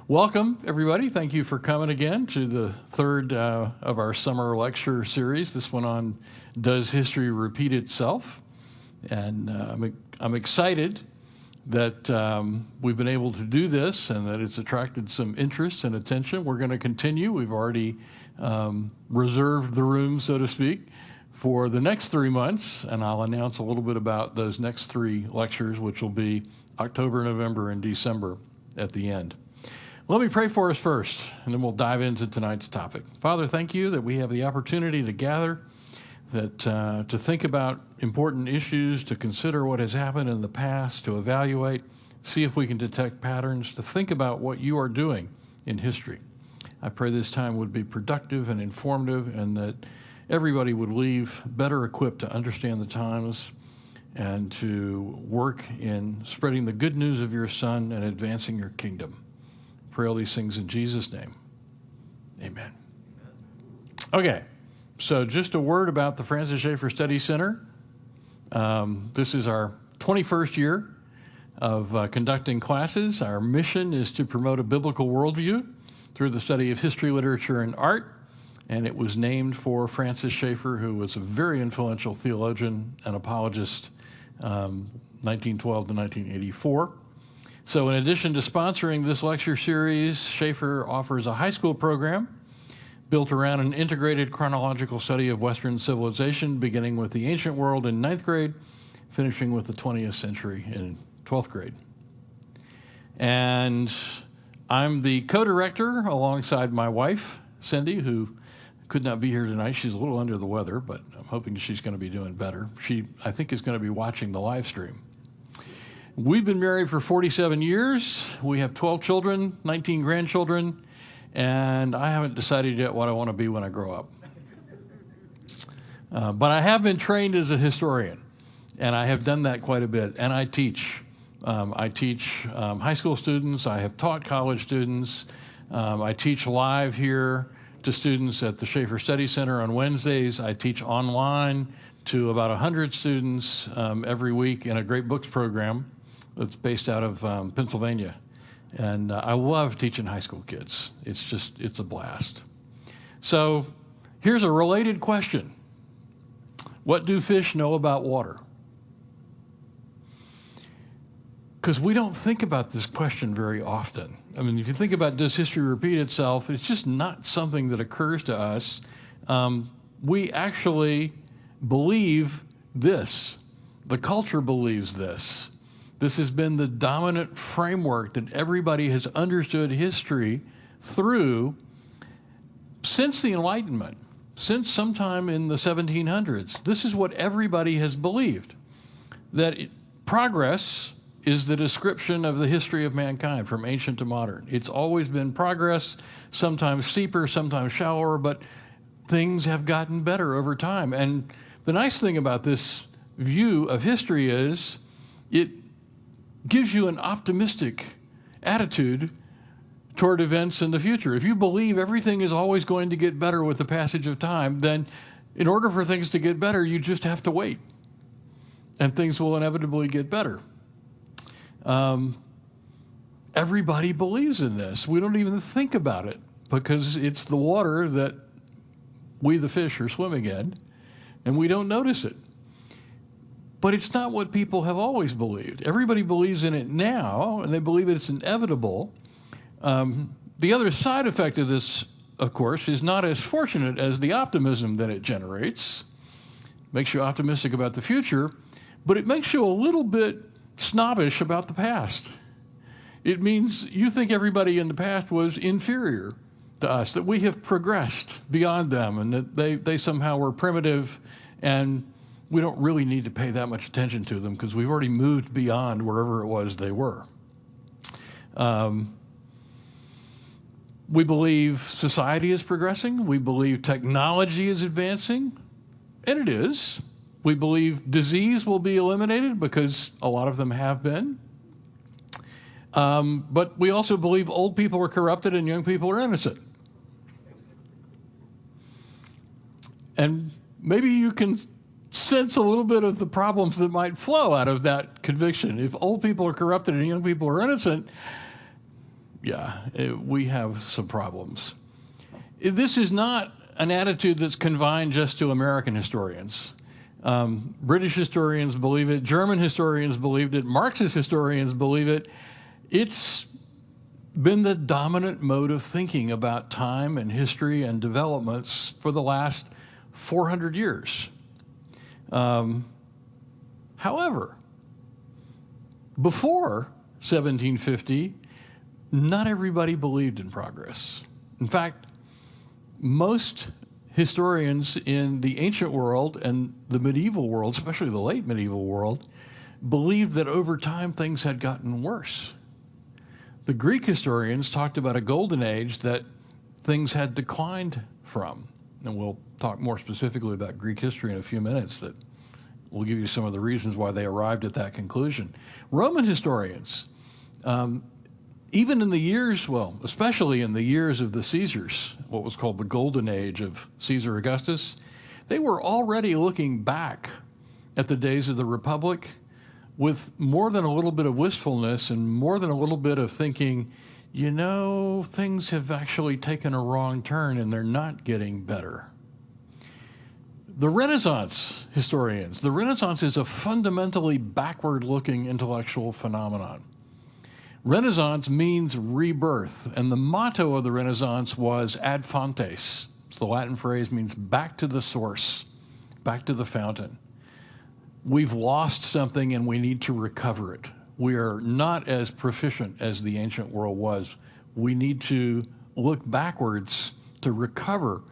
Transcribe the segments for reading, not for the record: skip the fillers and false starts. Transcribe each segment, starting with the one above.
Welcome, everybody. Thank you for coming again to the third of our summer lecture series. This one on Does History Repeat Itself? And I'm excited that we've been able to do this and that it's attracted some interest and attention. We're going to continue. We've already reserved the room, so to speak, for the next 3 months, and I'll announce a little bit about those next 3 lectures, which will be October, November, and December at the end. Let me pray for us first, and then we'll dive into tonight's topic. Father, thank you that we have the opportunity to gather, that to think about important issues, to consider what has happened in the past, to evaluate, see if we can detect patterns, to think about what you are doing in history. I pray this time would be productive and informative, and that everybody would leave better equipped to understand the times and to work in spreading the good news of your Son and advancing your kingdom. Pray all these things in Jesus' name. Amen. Okay, so just a word about the Francis Schaeffer Study Center. This is our 21st year of conducting classes. Our mission is to promote a biblical worldview through the study of history, literature, and art. And it was named for Francis Schaeffer, who was a very influential theologian and apologist, 1912 to 1984. So in addition to sponsoring this lecture series, Schaeffer offers a high school program built around an integrated chronological study of Western civilization, beginning with the ancient world in 9th grade, finishing with the 20th century in 12th grade. And I'm the co-director alongside my wife, Cindy, who could not be here tonight. She's a little under the weather, but I'm hoping she's going to be doing better. She, I think, is going to be watching the live stream. We've been married for 47 years. We have 12 children, 19 grandchildren, and I haven't decided yet what I want to be when I grow up. But I have been trained as a historian, and I have done that quite a bit, and I teach. I teach high school students. I have taught college students. I teach live here to students at the Schaeffer Study Center on Wednesdays. I teach online to about 100 students every week in a great books program that's based out of Pennsylvania. And I love teaching high school kids. It's a blast. So here's a related question. What do fish know about water? Because we don't think about this question very often. I mean, if you think about does history repeat itself, it's just not something that occurs to us. We actually believe this. The culture believes this. This has been the dominant framework that everybody has understood history through since the Enlightenment, since sometime in the 1700s. This is what everybody has believed, that progress is the description of the history of mankind from ancient to modern. It's always been progress, sometimes steeper, sometimes shallower, but things have gotten better over time. And the nice thing about this view of history is it gives you an optimistic attitude toward events in the future. If you believe everything is always going to get better with the passage of time, then in order for things to get better, you just have to wait, and things will inevitably get better. Everybody believes in this. We don't even think about it because it's the water that we, the fish, are swimming in, and we don't notice it. But it's not what people have always believed. Everybody believes in it now, and they believe it's inevitable. The other side effect of this, of course, is not as fortunate as the optimism that it generates. Makes you optimistic about the future, but it makes you a little bit snobbish about the past. It means you think everybody in the past was inferior to us, that we have progressed beyond them, and that they somehow were primitive, and we don't really need to pay that much attention to them because we've already moved beyond wherever it was they were. We believe society is progressing. We believe technology is advancing, and it is. We believe disease will be eliminated because a lot of them have been. But we also believe old people are corrupted and young people are innocent. And maybe you can sense a little bit of the problems that might flow out of that conviction. If old people are corrupted and young people are innocent, we have some problems. This is not an attitude that's confined just to American historians. British historians believe it, German historians believed it, Marxist historians believe it. It's been the dominant mode of thinking about time and history and developments for the last 400 years. However, before 1750, not everybody believed in progress. In fact, most historians in the ancient world and the medieval world, especially the late medieval world, believed that over time things had gotten worse. The Greek historians talked about a golden age that things had declined from. And we'll talk more specifically about Greek history in a few minutes that will give you some of the reasons why they arrived at that conclusion. Roman historians, even in the years, well, especially in the years of the Caesars, what was called the golden age of Caesar Augustus, they were already looking back at the days of the Republic with more than a little bit of wistfulness and more than a little bit of thinking, you know, things have actually taken a wrong turn and they're not getting better. The Renaissance historians, the Renaissance is a fundamentally backward-looking intellectual phenomenon. Renaissance means rebirth, and the motto of the Renaissance was ad fontes. It's the Latin phrase, means back to the source, back to the fountain. We've lost something and we need to recover it. We are not as proficient as the ancient world was. We need to look backwards to recover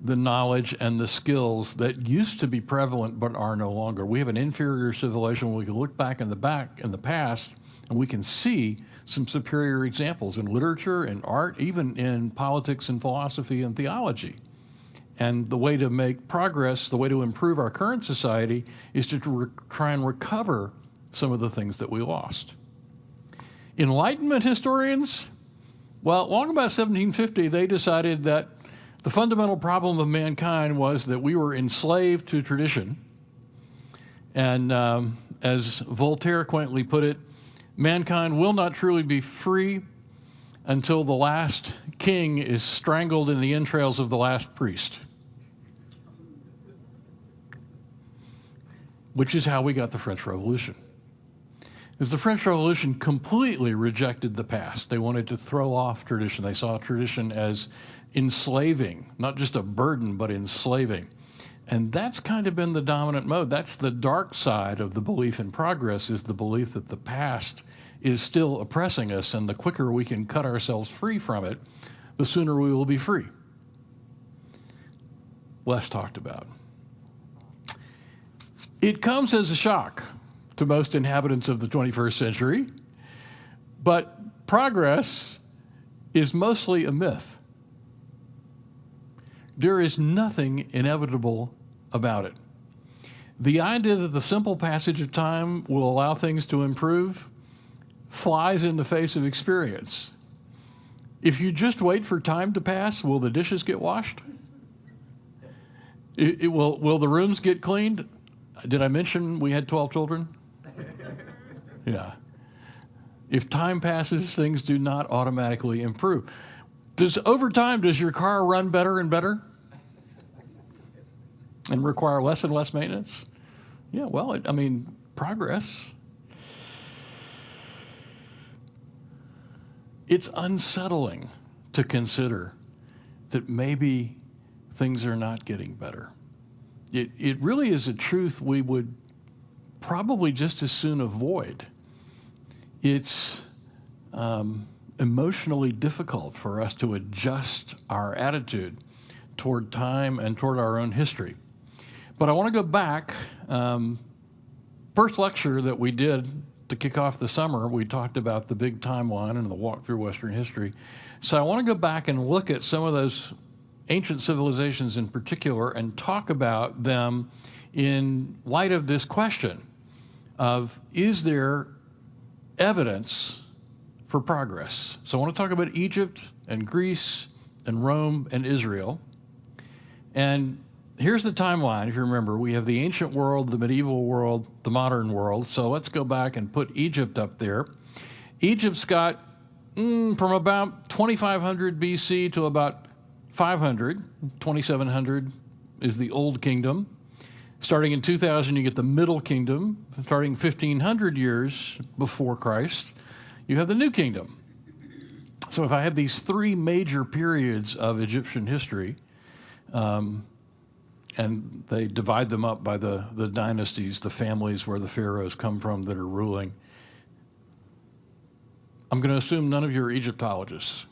the knowledge and the skills that used to be prevalent but are no longer. We have an inferior civilization. We can look back in the past, and we can see some superior examples in literature, in art, even in politics and philosophy and theology. And the way to make progress, the way to improve our current society, is to try and recover some of the things that we lost. Enlightenment historians, well, long about 1750, they decided that the fundamental problem of mankind was that we were enslaved to tradition. And as Voltaire quaintly put it, mankind will not truly be free until the last king is strangled in the entrails of the last priest. Which is how we got the French Revolution. Because the French Revolution completely rejected the past. They wanted to throw off tradition. They saw tradition as enslaving, not just a burden, but enslaving. And that's kind of been the dominant mode. That's the dark side of the belief in progress, is the belief that the past is still oppressing us, and the quicker we can cut ourselves free from it, the sooner we will be free. Less talked about. It comes as a shock to most inhabitants of the 21st century, but progress is mostly a myth. There is nothing inevitable about it. The idea that the simple passage of time will allow things to improve flies in the face of experience. If you just wait for time to pass, will the dishes get washed? Will the rooms get cleaned? Did I mention we had 12 children? Yeah. If time passes, things do not automatically improve. Over time, does your car run better and better? And require less and less maintenance? Yeah, well, progress. It's unsettling to consider that maybe things are not getting better. It really is a truth we would probably just as soon avoid. It's emotionally difficult for us to adjust our attitude toward time and toward our own history. But I want to go back. First lecture that we did to kick off the summer, we talked about the big timeline and the walk through Western history. So I want to go back and look at some of those ancient civilizations in particular and talk about them in light of this question of, is there evidence for progress? So I want to talk about Egypt and Greece and Rome and Israel. And here's the timeline. If you remember, we have the ancient world, the medieval world, the modern world. So let's go back and put Egypt up there. Egypt's got From about 2500 BC to about 500, 2700 is the Old Kingdom. Starting in 2000, you get the Middle Kingdom. Starting 1500 years before Christ, you have the New Kingdom. So if I have these three major periods of Egyptian history, and they divide them up by the dynasties, the families where the pharaohs come from that are ruling, I'm going to assume none of you are Egyptologists.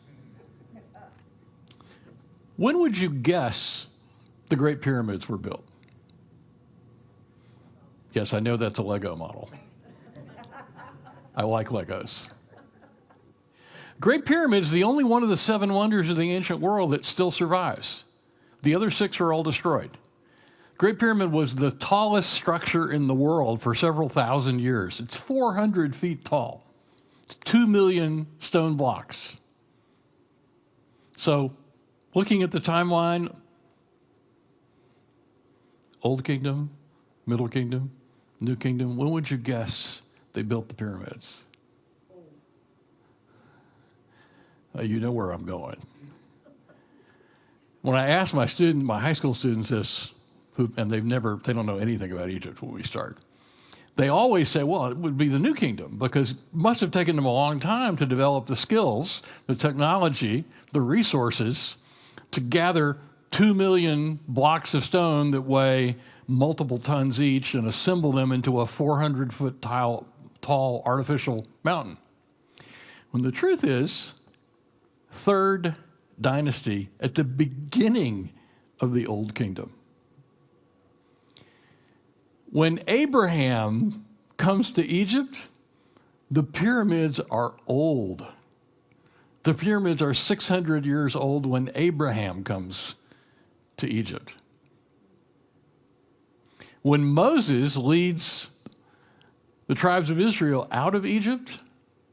When would you guess the Great Pyramids were built? Yes, I know that's a Lego model. I like Legos. Great Pyramid is the only one of the seven wonders of the ancient world that still survives. The other six are all destroyed. Great Pyramid was the tallest structure in the world for several thousand years. It's 400 feet tall. It's 2 million stone blocks. So, looking at the timeline, Old Kingdom, Middle Kingdom, New Kingdom, when would you guess they built the pyramids? You know where I'm going. When I ask my high school students this, and they don't know anything about Egypt when we start, they always say, well, it would be the New Kingdom, because it must have taken them a long time to develop the skills, the technology, the resources to gather 2 million blocks of stone that weigh multiple tons each and assemble them into a 400-foot tall artificial mountain. When the truth is, third dynasty at the beginning of the Old Kingdom. When Abraham comes to Egypt, the pyramids are old. The pyramids are 600 years old when Abraham comes to Egypt. When Moses leads the tribes of Israel out of Egypt,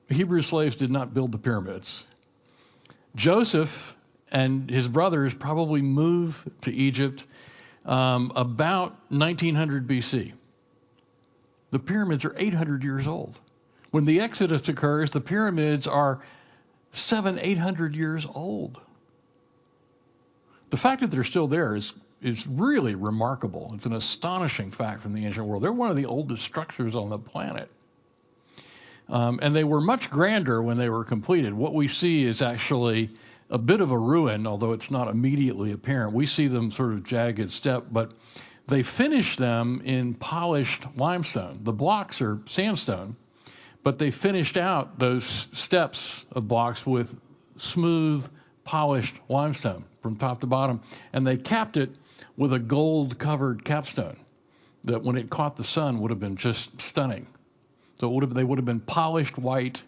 Hebrew slaves did not build the pyramids. Joseph and his brothers probably moved to Egypt about 1900 BC. The pyramids are 800 years old. When the Exodus occurs, the pyramids are 700-800 years old. The fact that they're still there is really remarkable. It's an astonishing fact from the ancient world. They're one of the oldest structures on the planet. And they were much grander when they were completed. What we see is actually a bit of a ruin, although it's not immediately apparent. We see them sort of jagged step, but they finished them in polished limestone. The blocks are sandstone, but they finished out those steps of blocks with smooth, polished limestone from top to bottom, and they capped it with a gold-covered capstone that when it caught the sun would have been just stunning. So they would have been polished white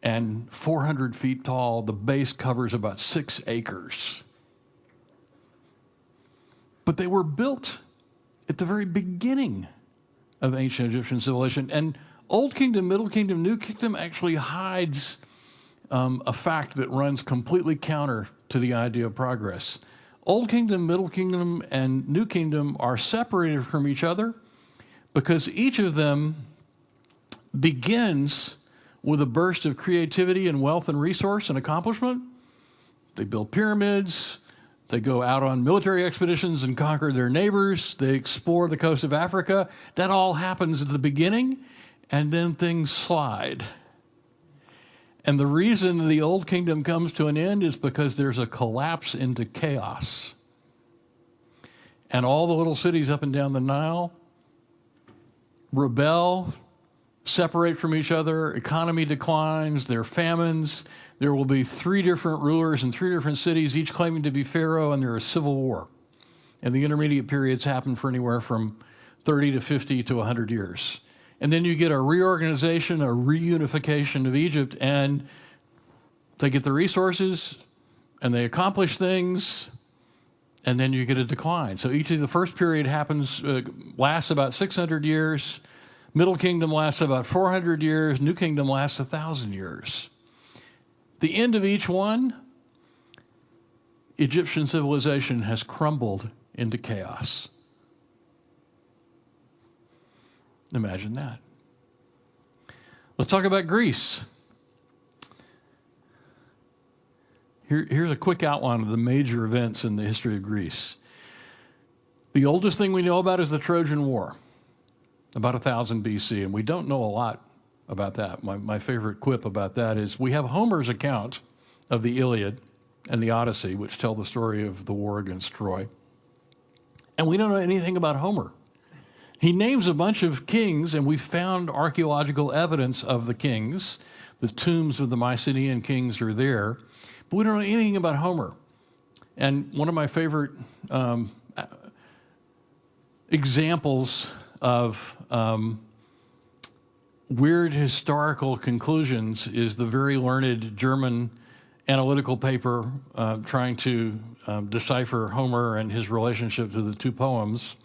and 400 feet tall. The base covers about 6 acres. But they were built at the very beginning of ancient Egyptian civilization. And Old Kingdom, Middle Kingdom, New Kingdom actually hides a fact that runs completely counter to the idea of progress. Old Kingdom, Middle Kingdom, and New Kingdom are separated from each other because each of them begins with a burst of creativity and wealth and resource and accomplishment. They build pyramids, they go out on military expeditions and conquer their neighbors, they explore the coast of Africa. That all happens at the beginning, and then things slide. And the reason the Old Kingdom comes to an end is because there's a collapse into chaos. And all the little cities up and down the Nile rebel, separate from each other, economy declines, there are famines, there will be 3 different rulers in 3 different cities, each claiming to be pharaoh, and there is civil war. And the intermediate periods happen for anywhere from 30 to 50 to 100 years. And then you get a reorganization, a reunification of Egypt, and they get the resources, and they accomplish things, and then you get a decline. So each of the first period lasts about 600 years, Middle Kingdom lasts about 400 years, New Kingdom lasts 1,000 years. The end of each one, Egyptian civilization has crumbled into chaos. Imagine that. Let's talk about Greece. Here's a quick outline of the major events in the history of Greece. The oldest thing we know about is the Trojan War, about 1000 BC, and we don't know a lot about that. My favorite quip about that is we have Homer's account of the Iliad and the Odyssey, which tell the story of the war against Troy, and we don't know anything about Homer. He names a bunch of kings, and we found archaeological evidence of the kings. The tombs of the Mycenaean kings are there, but we don't know anything about Homer. And one of my favorite examples of weird historical conclusions is the very learned German analytical paper trying to decipher Homer and his relationship to the two poems.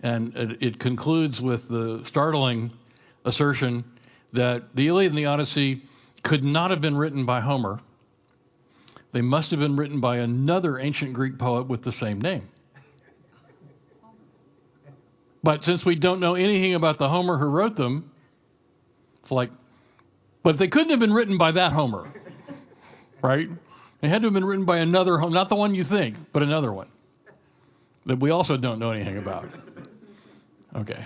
And it concludes with the startling assertion that the Iliad and the Odyssey could not have been written by Homer. They must have been written by another ancient Greek poet with the same name. But since we don't know anything about the Homer who wrote them, it's like, but they couldn't have been written by that Homer, right? They had to have been written by another Homer, not the one you think, but another one that we also don't know anything about. Okay.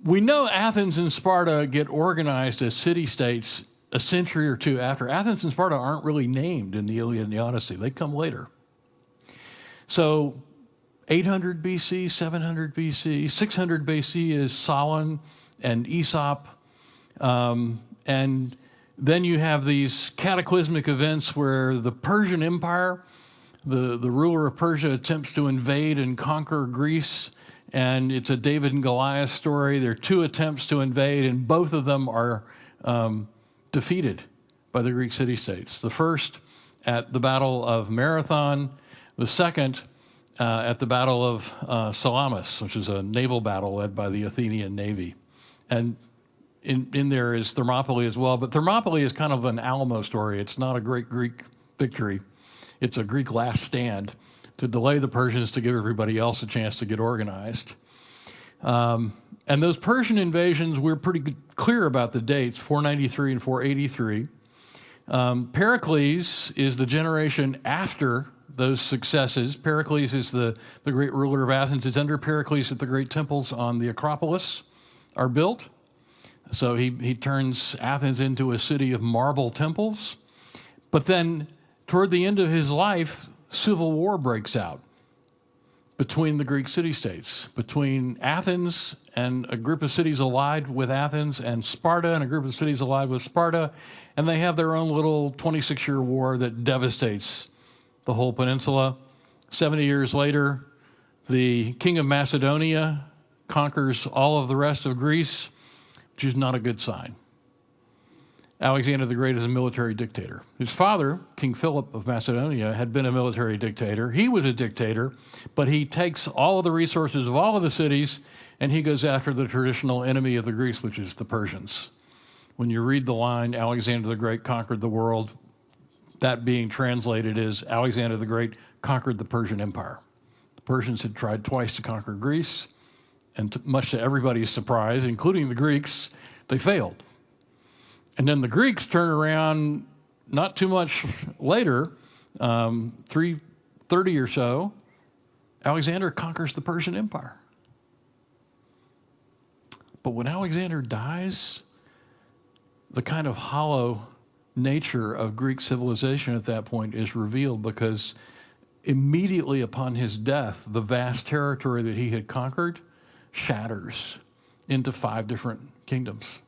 We know Athens and Sparta get organized as city-states a century or two after. Athens and Sparta aren't really named in the Iliad and the Odyssey. They come later. So 800 BC, 700 BC, 600 BC is Solon and Aesop. And then you have these cataclysmic events where the Persian Empire, the ruler of Persia, attempts to invade and conquer Greece. And it's a David and Goliath story. There are two attempts to invade, and both of them are defeated by the Greek city-states. The first at the Battle of Marathon, the second at the Battle of Salamis, which is a naval battle led by the Athenian navy. And in there is Thermopylae as well, but Thermopylae is kind of an Alamo story. It's not a great Greek victory. It's a Greek last stand to delay the Persians to give everybody else a chance to get organized. And those Persian invasions, we're pretty clear about the dates, 493 and 483. Pericles is the generation after those successes. Pericles is the great ruler of Athens. It's under Pericles that the great temples on the Acropolis are built. So he turns Athens into a city of marble temples. But then toward the end of his life, civil war breaks out between the Greek city-states, between Athens and a group of cities allied with Athens, and Sparta and a group of cities allied with Sparta, and they have their own little 26-year war that devastates the whole peninsula. 70 years later, the king of Macedonia conquers all of the rest of Greece, which is not a good sign. Alexander the Great is a military dictator. His father, King Philip of Macedonia, had been a military dictator. He was a dictator, but he takes all of the resources of all of the cities, and he goes after the traditional enemy of the Greeks, which is the Persians. When you read the line, Alexander the Great conquered the world, that being translated is Alexander the Great conquered the Persian Empire. The Persians had tried twice to conquer Greece, and much to everybody's surprise, including the Greeks, they failed. And then the Greeks turn around not too much later, 330 or so, Alexander conquers the Persian Empire. But when Alexander dies, the kind of hollow nature of Greek civilization at that point is revealed, because immediately upon his death, the vast territory that he had conquered shatters into 5 different kingdoms.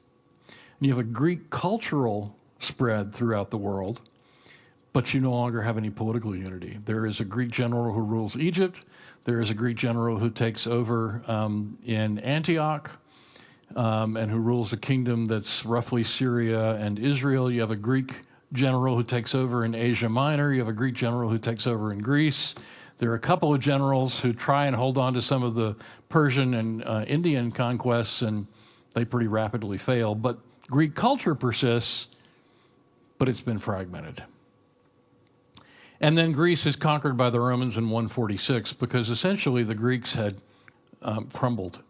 And you have a Greek cultural spread throughout the world, but you no longer have any political unity. There is a Greek general who rules Egypt. There is a Greek general who takes over in Antioch and who rules a kingdom that's roughly Syria and Israel. You have a Greek general who takes over in Asia Minor. You have a Greek general who takes over in Greece. There are a couple of generals who try and hold on to some of the Persian and Indian conquests, and they pretty rapidly fail. But Greek culture persists, but it's been fragmented. And then Greece is conquered by the Romans in 146, because essentially the Greeks had crumbled.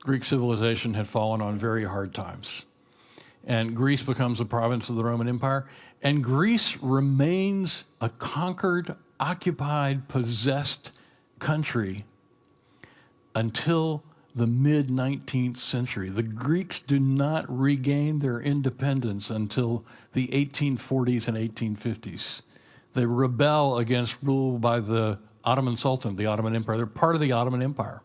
Greek civilization had fallen on very hard times. and Greece becomes a province of the Roman Empire. And Greece remains a conquered, occupied, possessed country until the mid-19th century. The Greeks do not regain their independence until the 1840s and 1850s. They rebel against rule by the Ottoman Sultan, the Ottoman Empire. They're part of the Ottoman Empire.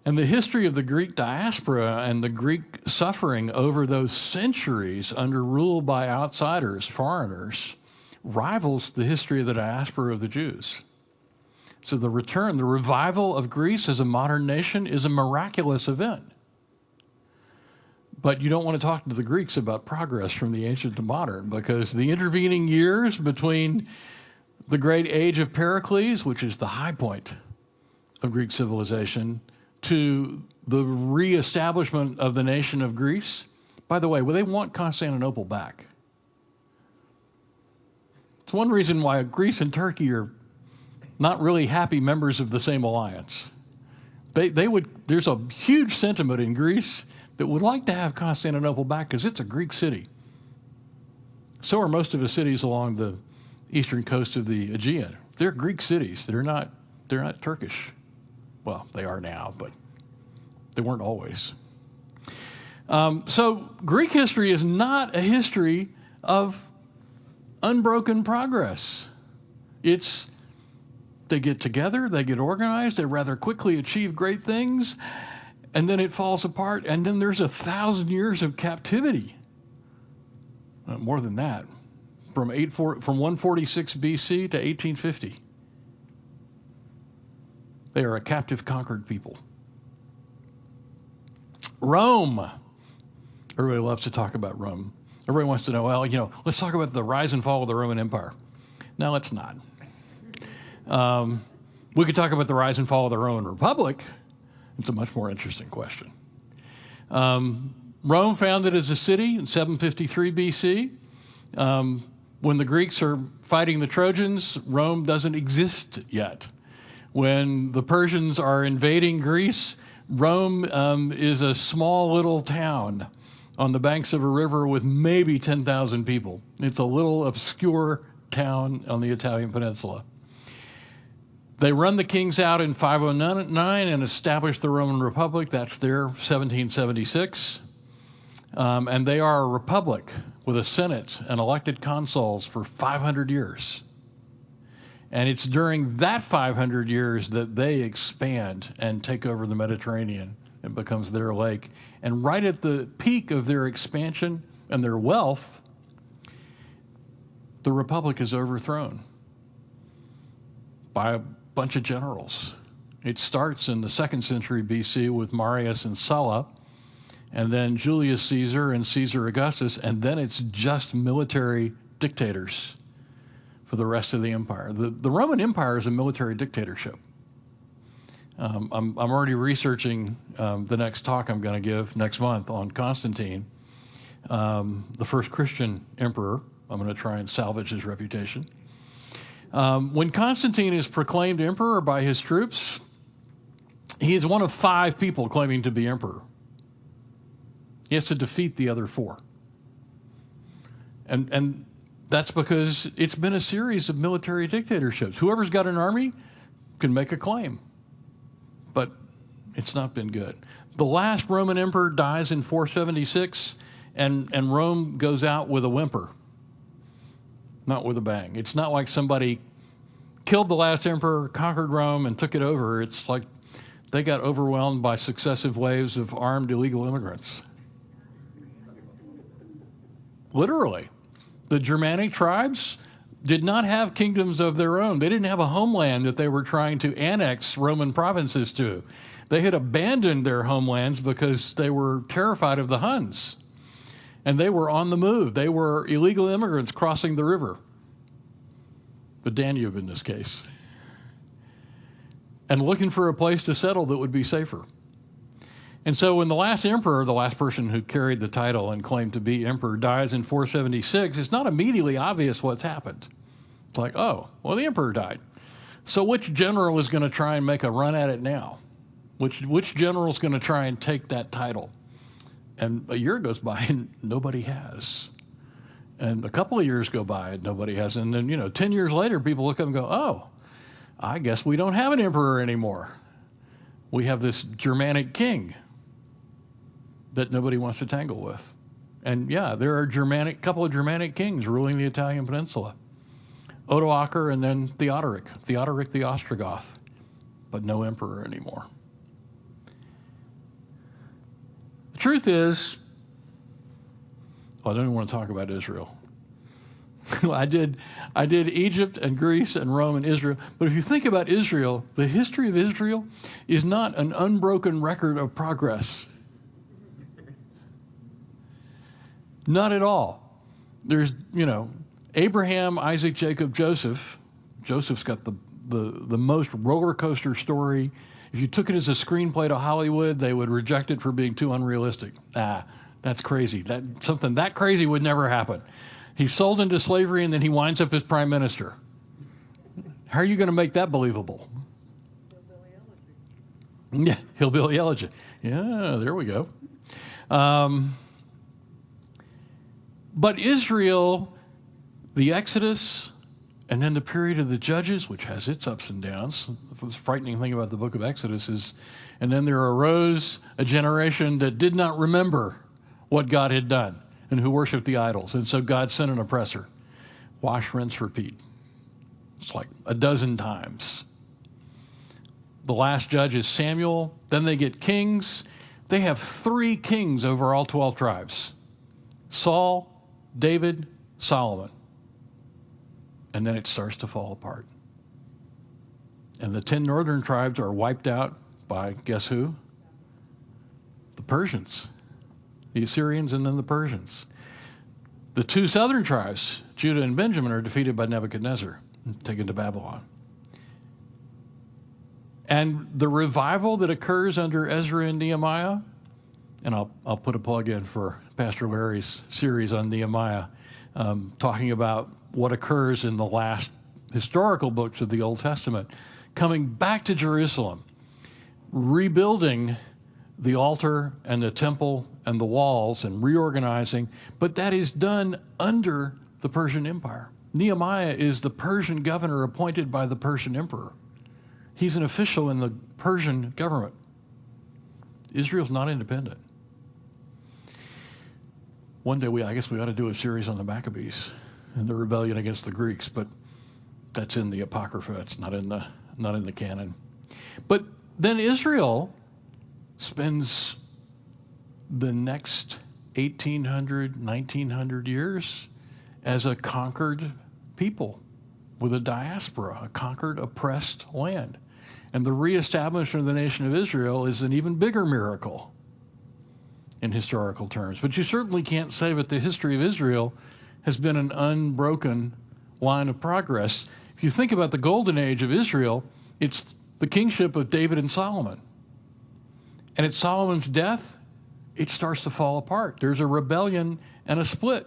And the history of the Greek diaspora and the Greek suffering over those centuries under rule by outsiders, foreigners, rivals the history of the diaspora of the Jews. So the return, the revival of Greece as a modern nation is a miraculous event. But you don't want to talk to the Greeks about progress from the ancient to modern, because the intervening years between the great age of Pericles, which is the high point of Greek civilization, to the reestablishment of the nation of Greece. By the way, well, they want Constantinople back. It's one reason why Greece and Turkey are not really happy members of the same alliance. There's a huge sentiment in Greece that would like to have Constantinople back because it's a Greek city. So are most of the cities along the eastern coast of the Aegean. They're Greek cities. They're not Turkish. Well, they are now, but they weren't always. So Greek history is not a history of unbroken progress. They get together, they get organized, they rather quickly achieve great things, and then it falls apart, and then there's 1,000 years of captivity. More than that, from 146 BC to 1850. They are a captive, conquered people. Rome. Everybody loves to talk about Rome. Everybody wants to know, well, let's talk about the rise and fall of the Roman Empire. No, let's not. We could talk about the rise and fall of the Roman Republic. It's a much more interesting question. Rome founded as a city in 753 BC. When the Greeks are fighting the Trojans, Rome doesn't exist yet. When the Persians are invading Greece, Rome is a small little town on the banks of a river with maybe 10,000 people. It's a little obscure town on the Italian peninsula. They run the kings out in 509 and establish the Roman Republic. That's their 1776. And they are a republic with a senate and elected consuls for 500 years. And it's during that 500 years that they expand and take over the Mediterranean. It becomes their lake. And right at the peak of their expansion and their wealth, the republic is overthrown by a bunch of generals. It starts in the 2nd century BC with Marius and Sulla, and then Julius Caesar and Caesar Augustus, and then it's just military dictators for the rest of the empire. The Roman Empire is a military dictatorship. I'm already researching the next talk I'm going to give next month on Constantine, the first Christian emperor. I'm going to try and salvage his reputation. When Constantine is proclaimed emperor by his troops, he is one of 5 people claiming to be emperor. He has to defeat the other 4. And that's because it's been a series of military dictatorships. Whoever's got an army can make a claim, but it's not been good. The last Roman emperor dies in 476, and Rome goes out with a whimper, not with a bang. It's not like somebody killed the last emperor, conquered Rome, and took it over. It's like they got overwhelmed by successive waves of armed illegal immigrants. Literally. The Germanic tribes did not have kingdoms of their own. They didn't have a homeland that they were trying to annex Roman provinces to. They had abandoned their homelands because they were terrified of the Huns. And they were on the move. They were illegal immigrants crossing the river, the Danube in this case, and looking for a place to settle that would be safer. And so when the last emperor, the last person who carried the title and claimed to be emperor, dies in 476, it's not immediately obvious what's happened. It's like, oh, well, the emperor died. So which general is going to try and make a run at it now? Which general is going to try and take that title? And a year goes by and nobody has. And a couple of years go by and nobody has. And then, 10 years later, people look up and go, oh, I guess we don't have an emperor anymore. We have this Germanic king that nobody wants to tangle with. And yeah, there are couple of Germanic kings ruling the Italian peninsula. Odoacer and then Theodoric the Ostrogoth, but no emperor anymore. The truth is, I don't even want to talk about Israel. I did Egypt and Greece and Rome and Israel, but if you think about Israel, the history of Israel is not an unbroken record of progress. Not at all. There's, Abraham, Isaac, Jacob, Joseph. Joseph's got the most roller coaster story. If you took it as a screenplay to Hollywood, they would reject it for being too unrealistic. That's crazy. Something that crazy would never happen. He's sold into slavery and then he winds up as prime minister. How are you going to make that believable? Yeah, hillbilly elegy. Yeah, there we go. But Israel, the Exodus, and then the period of the Judges, which has its ups and downs. The frightening thing about the book of Exodus is, and then there arose a generation that did not remember what God had done and who worshiped the idols. And so God sent an oppressor. Wash, rinse, repeat. It's like a dozen times. The last judge is Samuel. Then they get kings. They have 3 kings over all 12 tribes. Saul, David, Solomon. And then it starts to fall apart. And the 10 northern tribes are wiped out by, guess who? The Persians. The Assyrians and then the Persians. The 2 southern tribes, Judah and Benjamin, are defeated by Nebuchadnezzar and taken to Babylon. And the revival that occurs under Ezra and Nehemiah, and I'll put a plug in for Pastor Larry's series on Nehemiah, talking about what occurs in the last historical books of the Old Testament, coming back to Jerusalem, rebuilding the altar and the temple and the walls and reorganizing, but that is done under the Persian Empire. Nehemiah is the Persian governor appointed by the Persian emperor. He's an official in the Persian government. Israel's not independent. One day I guess we ought to do a series on the Maccabees and the rebellion against the Greeks, but that's in the Apocrypha. It's not in the canon. But then Israel spends the next 1,800, 1,900 years as a conquered people with a diaspora, a conquered, oppressed land. And the reestablishment of the nation of Israel is an even bigger miracle in historical terms. But you certainly can't say that the history of Israel has been an unbroken line of progress. If you think about the golden age of Israel, it's the kingship of David and Solomon. And at Solomon's death, it starts to fall apart. There's a rebellion and a split,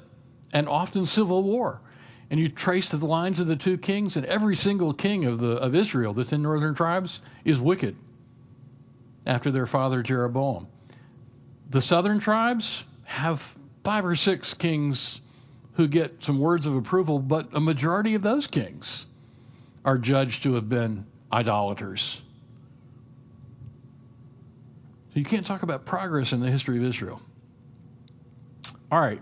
and often civil war. And you trace the lines of the 2 kings, and every single king of Israel, the 10 northern tribes, is wicked after their father Jeroboam. The southern tribes have 5 or 6 kings who get some words of approval, but a majority of those kings are judged to have been idolaters. So you can't talk about progress in the history of Israel. All right.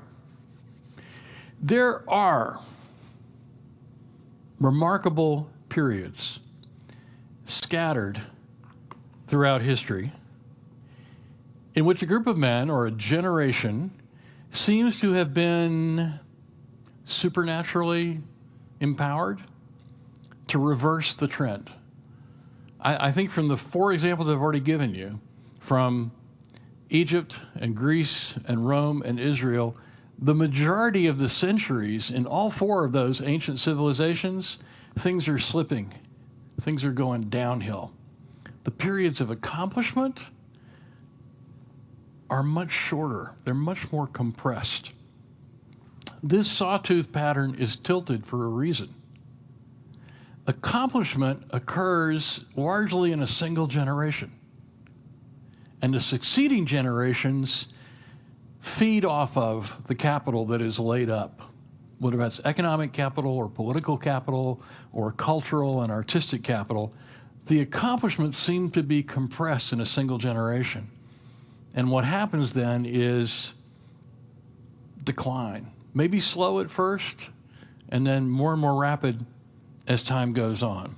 There are remarkable periods scattered throughout history in which a group of men or a generation seems to have been supernaturally empowered to reverse the trend. I think from the 4 examples I've already given you, from Egypt and Greece and Rome and Israel, the majority of the centuries in all 4 of those ancient civilizations, things are slipping. Things are going downhill. The periods of accomplishment are much shorter. They're much more compressed. This sawtooth pattern is tilted for a reason. Accomplishment occurs largely in a single generation. And the succeeding generations feed off of the capital that is laid up, whether that's economic capital or political capital or cultural and artistic capital. The accomplishments seem to be compressed in a single generation. And what happens then is decline, maybe slow at first, and then more and more rapid as time goes on.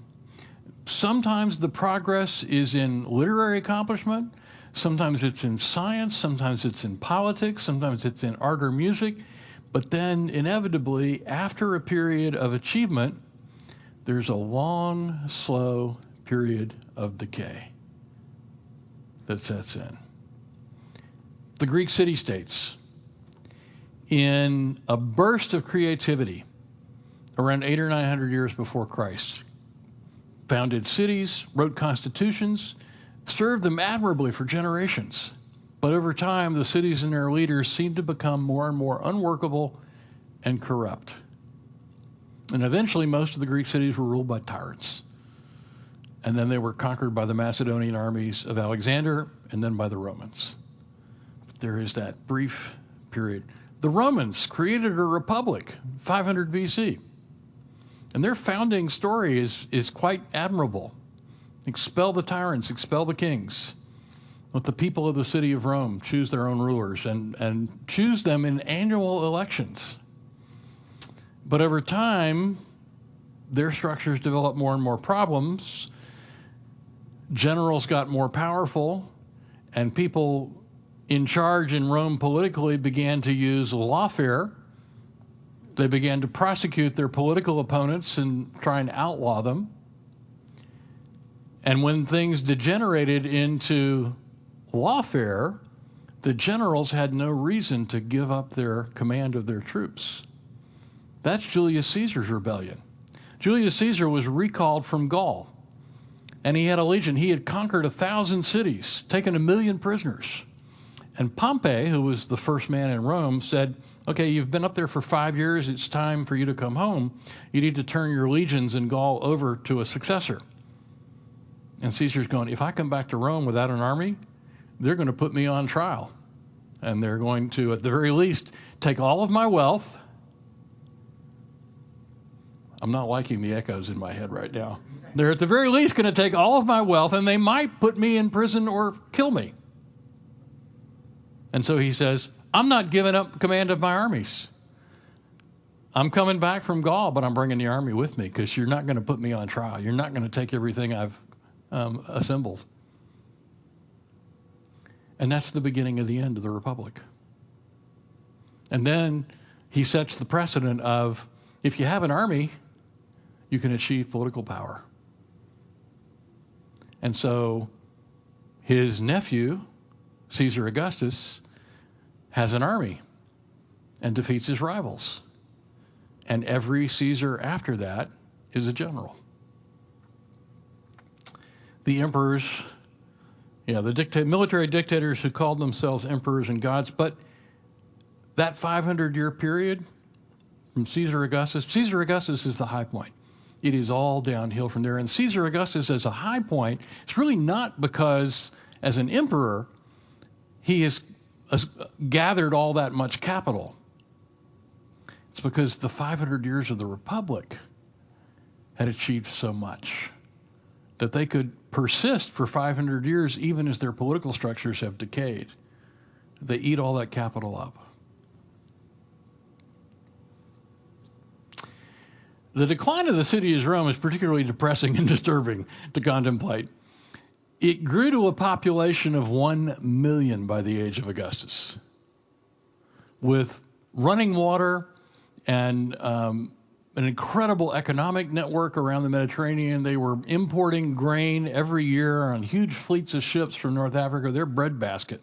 Sometimes the progress is in literary accomplishment, sometimes it's in science, sometimes it's in politics, sometimes it's in art or music, but then inevitably, after a period of achievement, there's a long, slow period of decay that sets in. The Greek city-states, in a burst of creativity around 800 or 900 years before Christ, founded cities, wrote constitutions, served them admirably for generations. But over time, the cities and their leaders seemed to become more and more unworkable and corrupt. And eventually, most of the Greek cities were ruled by tyrants. And then they were conquered by the Macedonian armies of Alexander and then by the Romans. But there is that brief period. The Romans created a republic, 500 BC. And their founding story is quite admirable. Expel the tyrants, expel the kings. Let the people of the city of Rome choose their own rulers and choose them in annual elections. But over time, their structures developed more and more problems. Generals got more powerful, and people in charge in Rome politically began to use lawfare. They began to prosecute their political opponents and try and outlaw them. And when things degenerated into lawfare, the generals had no reason to give up their command of their troops. That's Julius Caesar's rebellion. Julius Caesar was recalled from Gaul, and he had a legion. He had conquered 1,000 cities, taken 1 million prisoners. And Pompey, who was the first man in Rome, said, okay, you've been up there for 5 years. It's time for you to come home. You need to turn your legions in Gaul over to a successor. And Caesar's going, if I come back to Rome without an army, they're going to put me on trial. And they're going to, at the very least, take all of my wealth. I'm not liking the echoes in my head right now. They're at the very least going to take all of my wealth, and they might put me in prison or kill me. And so he says, I'm not giving up command of my armies. I'm coming back from Gaul, but I'm bringing the army with me because you're not going to put me on trial. You're not going to take everything I've assembled. And that's the beginning of the end of the Republic. And then he sets the precedent of, if you have an army, you can achieve political power. And so his nephew, Caesar Augustus, has an army and defeats his rivals. And every Caesar after that is a general. The emperors, the military dictators who called themselves emperors and gods, but that 500-year period from Caesar Augustus is the high point. It is all downhill from there. And Caesar Augustus as a high point, it's really not because as an emperor, he has gathered all that much capital. It's because the 500 years of the Republic had achieved so much that they could persist for 500 years even as their political structures have decayed. They eat all that capital up. The decline of the city of Rome is particularly depressing and disturbing to contemplate. It grew to a population of 1 million by the age of Augustus, with running water and an incredible economic network around the Mediterranean. They were importing grain every year on huge fleets of ships from North Africa. Their breadbasket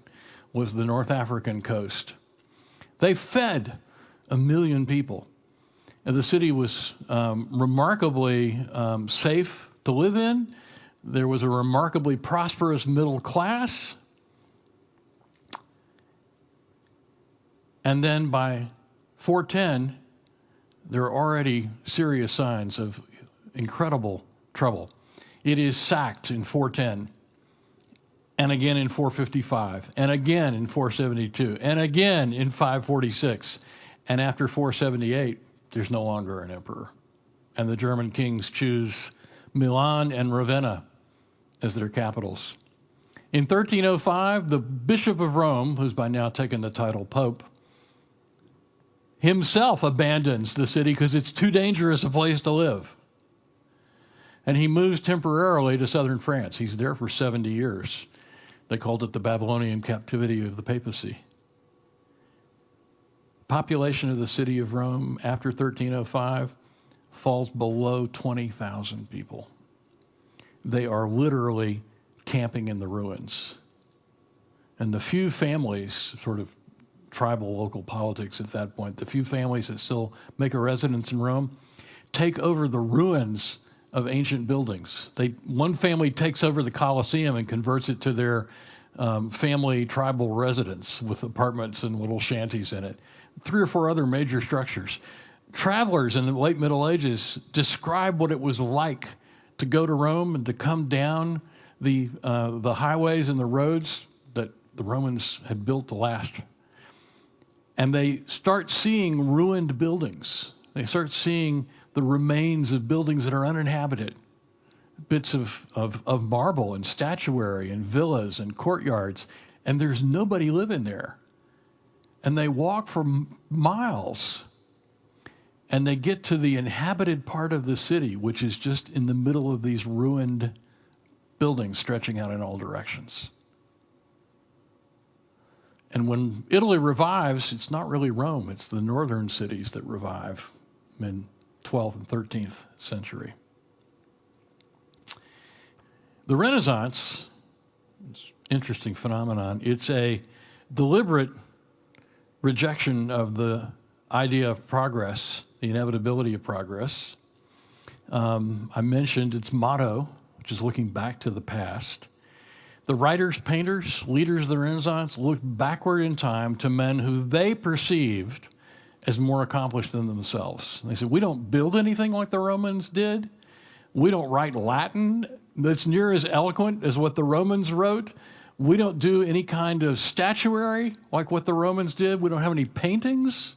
was the North African coast. They fed 1 million people. And the city was remarkably safe to live in. There was a remarkably prosperous middle class. And then by 410, there are already serious signs of incredible trouble. It is sacked in 410. and again in 455, and again in 472, and again in 546. And after 478, there's no longer an emperor. And the German kings choose Milan and Ravenna as their capitals. In 1305, the Bishop of Rome, who's by now taken the title Pope, himself abandons the city because it's too dangerous a place to live. And he moves temporarily to southern France. He's there for 70 years. They called it the Babylonian captivity of the papacy. Population of the city of Rome after 1305 falls below 20,000 people. They are literally camping in the ruins. And the few families, sort of tribal local politics at that point, the few families that still make a residence in Rome, take over the ruins of ancient buildings. One family takes over the Colosseum and converts it to their family tribal residence with apartments and little shanties in it. 3 or 4 other major structures. Travelers in the late Middle Ages describe what it was like to go to Rome and to come down the highways and the roads that the Romans had built to last. And they start seeing ruined buildings. They start seeing the remains of buildings that are uninhabited, bits of marble and statuary and villas and courtyards, and there's nobody living there. And they walk for miles, and they get to the inhabited part of the city, which is just in the middle of these ruined buildings stretching out in all directions. And when Italy revives, it's not really Rome, it's the northern cities that revive in 12th and 13th century. The Renaissance, it's an interesting phenomenon. It's a deliberate rejection of the idea of progress, the inevitability of progress. I mentioned its motto, which is looking back to the past. The writers, painters, leaders of the Renaissance looked backward in time to men who they perceived as more accomplished than themselves. They said, we don't build anything like the Romans did. We don't write Latin that's near as eloquent as what the Romans wrote. We don't do any kind of statuary like what the Romans did. We don't have any paintings.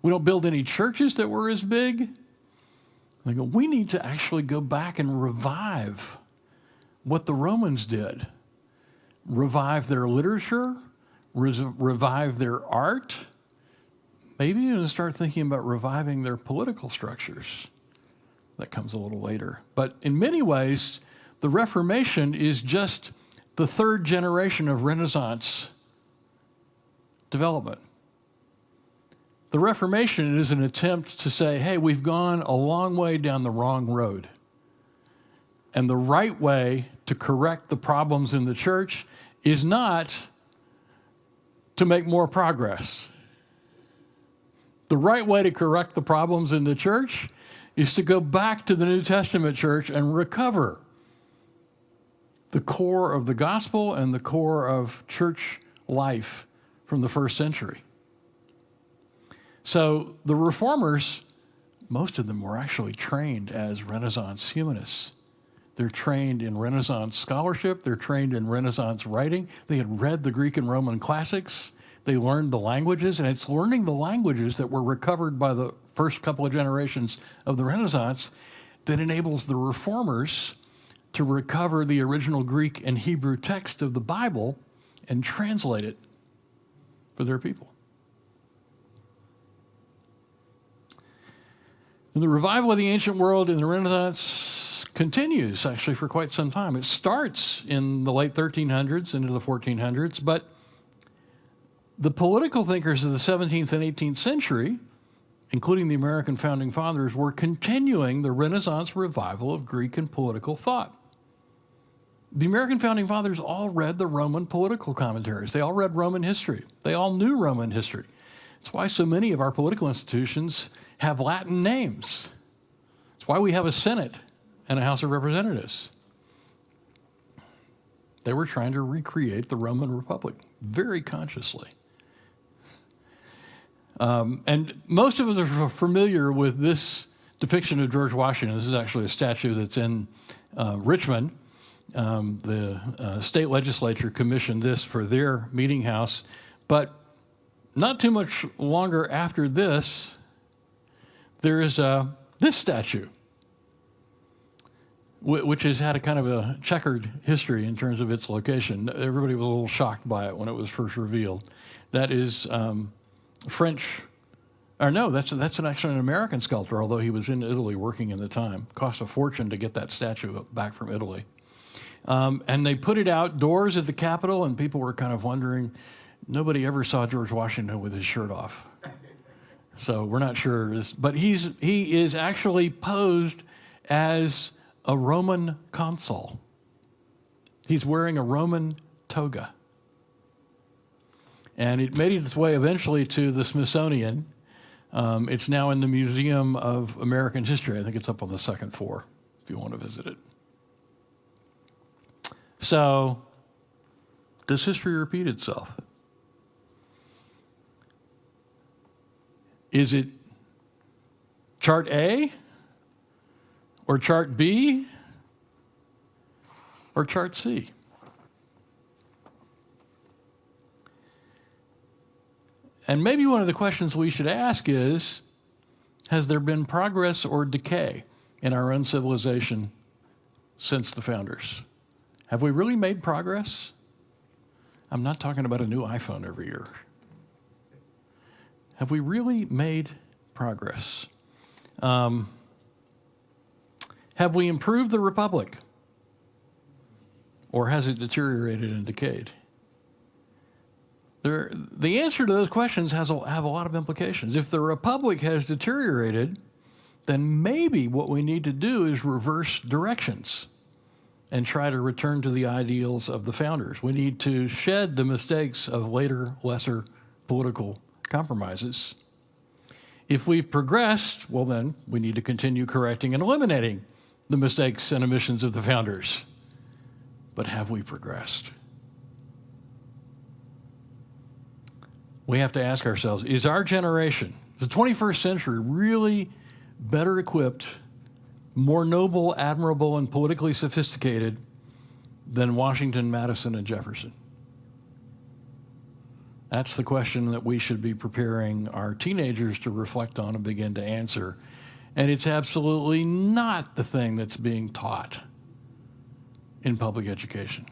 We don't build any churches that were as big. They go, we need to actually go back and revive what the Romans did. Revive their literature, revive their art, maybe even start thinking about reviving their political structures. That comes a little later. But in many ways, the Reformation is just the third generation of Renaissance development. The Reformation is an attempt to say, hey, we've gone a long way down the wrong road. And the right way to correct the problems in the church is not to make more progress. The right way to correct the problems in the church is to go back to the New Testament church and recover the core of the gospel and the core of church life from the first century. So the reformers, most of them were actually trained as Renaissance humanists. They're trained in Renaissance scholarship. They're trained in Renaissance writing. They had read the Greek and Roman classics. They learned the languages, and it's learning the languages that were recovered by the first couple of generations of the Renaissance that enables the reformers to recover the original Greek and Hebrew text of the Bible and translate it for their people. And the revival of the ancient world in the Renaissance continues actually for quite some time. It starts in the late 1300s into the 1400s, but the political thinkers of the 17th and 18th century, including the American founding fathers, were continuing the Renaissance revival of Greek and political thought. The American founding fathers all read the Roman political commentaries. They all read Roman history. They all knew Roman history. That's why so many of our political institutions have Latin names. That's why we have a Senate and a House of Representatives. They were trying to recreate the Roman Republic very consciously. And most of us are familiar with this depiction of George Washington. This is actually a statue that's in Richmond. The state legislature commissioned this for their meeting house, but not too much longer after this, there is this statue, which has had a kind of a checkered history in terms of its location. Everybody was a little shocked by it when it was first revealed. That is French, or no, that's actually an American sculptor, although he was in Italy working in the time. Cost a fortune to get that statue back from Italy. And they put it outdoors at the Capitol, and people were kind of wondering, nobody ever saw George Washington with his shirt off. So we're not sure. But he is actually posed as a Roman consul. He's wearing a Roman toga. And it made its way eventually to the Smithsonian. It's now in the Museum of American History. I think it's up on the second floor if you want to visit it. So, does history repeat itself? Is it chart A, or chart B, or chart C? And maybe one of the questions we should ask is, has there been progress or decay in our own civilization since the founders? Have we really made progress? I'm not talking about a new iPhone every year. Have we really made progress? Have we improved the republic? Or has it deteriorated and decayed? The answer to those questions have a lot of implications. If the republic has deteriorated, then maybe what we need to do is reverse directions and try to return to the ideals of the founders. We need to shed the mistakes of later, lesser political compromises. If we've progressed, well then, we need to continue correcting and eliminating the mistakes and omissions of the founders. But have we progressed? We have to ask ourselves, is our generation, the 21st century, really better equipped, more noble, admirable, and politically sophisticated than Washington, Madison, and Jefferson? That's the question that we should be preparing our teenagers to reflect on and begin to answer. And it's absolutely not the thing that's being taught in public education.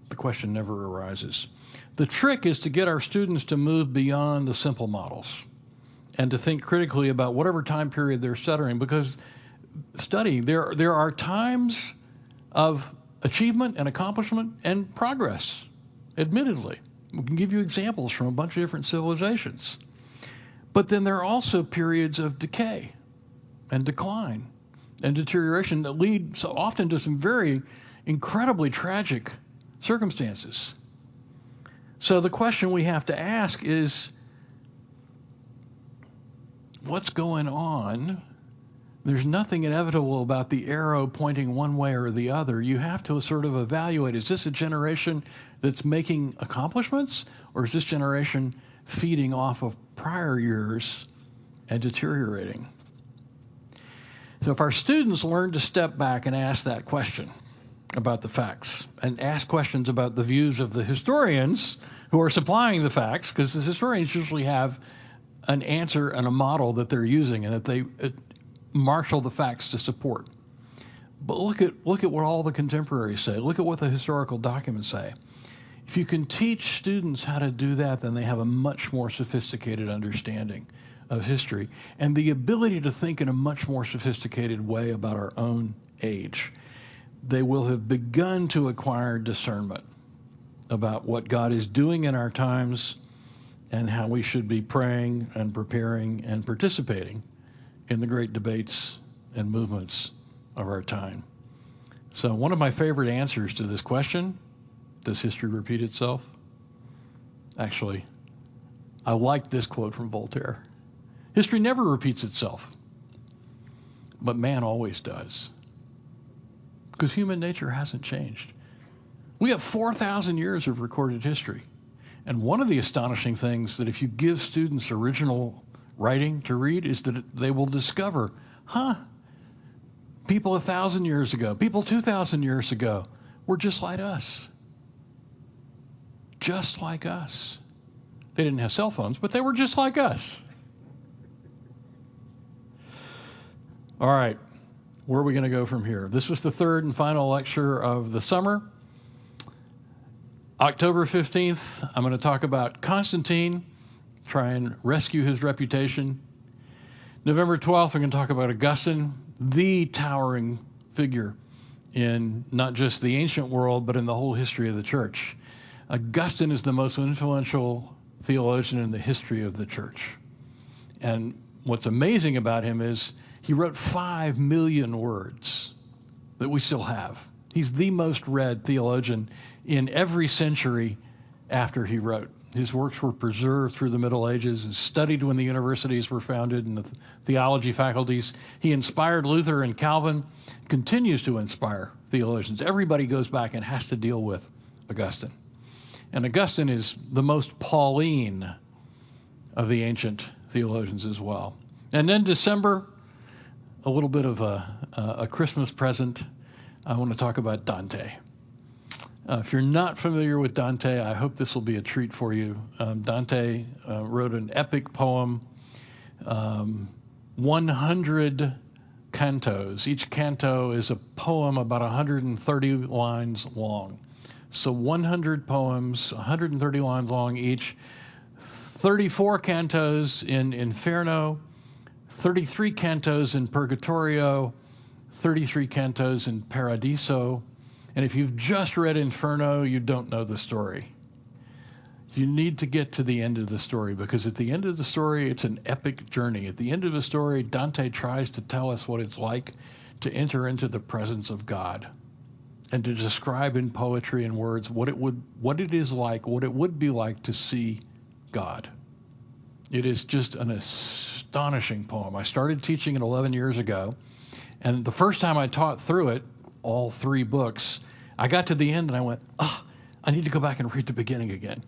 The question never arises. The trick is to get our students to move beyond the simple models and to think critically about whatever time period they're studying, because there are times of achievement and accomplishment and progress, admittedly. We can give you examples from a bunch of different civilizations. But then there are also periods of decay and decline and deterioration that lead so often to some very incredibly tragic circumstances. So the question we have to ask is, what's going on? There's nothing inevitable about the arrow pointing one way or the other. You have to sort of evaluate, is this a generation that's making accomplishments, or is this generation feeding off of prior years and deteriorating? So if our students learn to step back and ask that question about the facts, and ask questions about the views of the historians who are supplying the facts, because the historians usually have an answer and a model that they're using and that they marshal the facts to support. But look at what all the contemporaries say. Look at what the historical documents say. If you can teach students how to do that, then they have a much more sophisticated understanding of history and the ability to think in a much more sophisticated way about our own age. They will have begun to acquire discernment about what God is doing in our times and how we should be praying and preparing and participating in the great debates and movements of our time. So one of my favorite answers to this question, does history repeat itself? Actually, I like this quote from Voltaire. History never repeats itself, but man always does. Because human nature hasn't changed. We have 4,000 years of recorded history. And one of the astonishing things that if you give students original writing to read is that they will discover, People 1,000 years ago, people 2,000 years ago were just like us. Just like us. They didn't have cell phones, but they were just like us. All right, where are we going to go from here? This was the third and final lecture of the summer. October 15th, I'm going to talk about Constantine, try and rescue his reputation. November 12th, we're going to talk about Augustine, the towering figure in not just the ancient world, but in the whole history of the church. Augustine is the most influential theologian in the history of the church. And what's amazing about him is he wrote 5 million words that we still have. He's the most read theologian in every century after he wrote. His works were preserved through the Middle Ages and studied when the universities were founded and the theology faculties. He inspired Luther and Calvin, continues to inspire theologians. Everybody goes back and has to deal with Augustine. And Augustine is the most Pauline of the ancient theologians as well. And then December, a little bit of a Christmas present. I want to talk about Dante. If you're not familiar with Dante, I hope this will be a treat for you. Dante wrote an epic poem, 100 cantos. Each canto is a poem about 130 lines long. So 100 poems, 130 lines long each, 34 cantos in Inferno, 33 cantos in Purgatorio, 33 cantos in Paradiso. And if you've just read Inferno, you don't know the story. You need to get to the end of the story, because at the end of the story, it's an epic journey. At the end of the story, Dante tries to tell us what it's like to enter into the presence of God and to describe in poetry and words what it would be like to see God. It is just an astonishing poem. I started teaching it 11 years ago, and the first time I taught through it, all 3 books, I got to the end and I went, I need to go back and read the beginning again.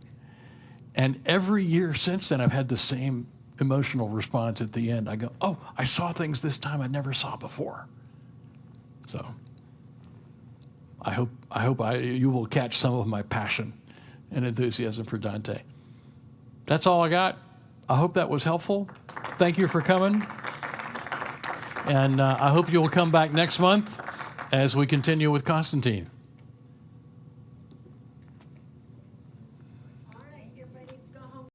And every year since then, I've had the same emotional response at the end. I go, I saw things this time I never saw before. So I hope you will catch some of my passion and enthusiasm for Dante. That's all I got. I hope that was helpful. Thank you for coming. And I hope you'll come back next month as we continue with Constantine.